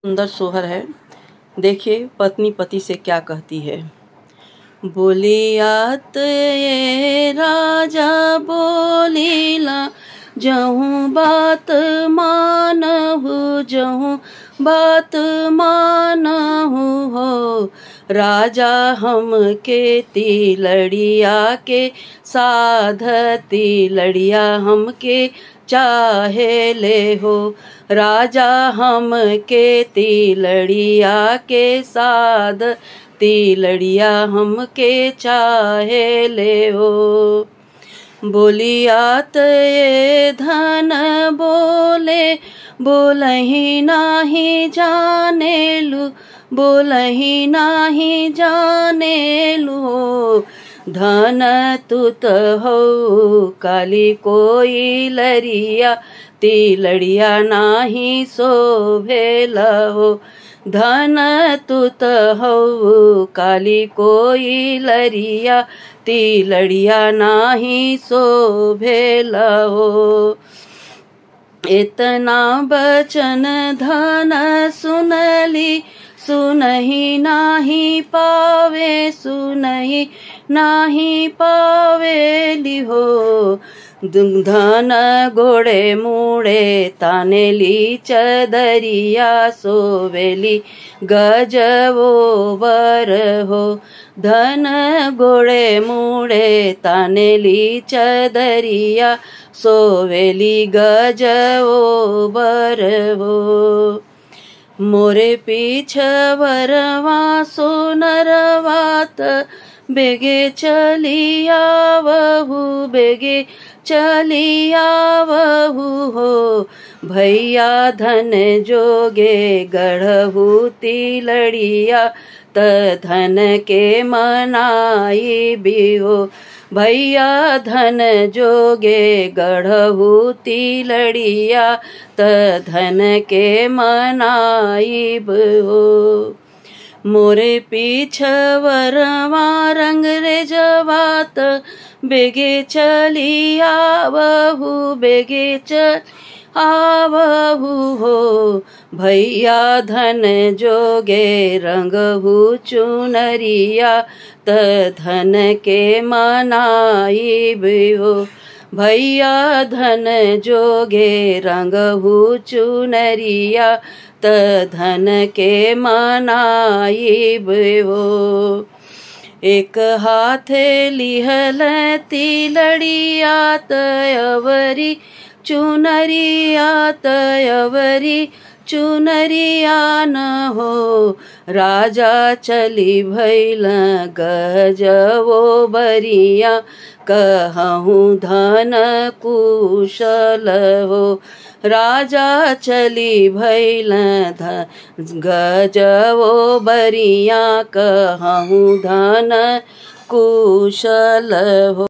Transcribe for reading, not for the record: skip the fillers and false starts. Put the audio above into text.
सुंदर सोहर है। देखिए पत्नी पति से क्या कहती है। बोलियात ये राजा बोलीला, जहूँ बात मानहु जहूँ बात मानहु हो। राजा हम के तिलड़िया के साध, तिलड़िया हम के चाहे ले हो। राजा हम के तिलड़िया के साध, तिलड़िया हम के चाहे ले हो। बोलियात ये धन बोले, बोलही नाही जाने लू, बोलही नाही जाने लू। धन तुत हो काली कोई लरिया, तिलड़िया नाही शोभेल हो। धन तुत हो काली कोई लरिया, तिलड़िया नाही शोभेल हो। इतना बचन धन सुनली, सुनही नाही पावे, सुनही नाही पावेली हो। धन गोड़े मूड़े तानेली चदरिया, सोवेली गजवो बर हो। धन गोड़े मूड़े तानेली चदरिया, सोवेली गजवो बर हो। मोरे पीछवरवा सोनरवात, बेगे चली आवहु, बेगे चली आवहु हो। भैया धन जोगे गढ़हु तिलड़िया, त धन के मनाई भी हो। भैया धन जोगे गढ़हु तिलड़िया, त धन के मनाई भी हो। मोरे पीछवरवा रंग रे जवात, बेगे चली आवहु, बेगे चल आवहु हो। भैया धन जोगे रंगहु चुनरिया, त धन के मनाई भी हो। भैया धन जोगे रंगहु चुनरिया, त धन के मनाई भी हो। एक हाथे लिहल तिलड़िया, तयवरी चुनरिया, तयवरी चुनरिया न हो। राजा चली भैल गजवो बरिया, कहूँ धन कुशल हो। राजा चली भैल गजवो बरिया, कहूँ धन कुशल हो।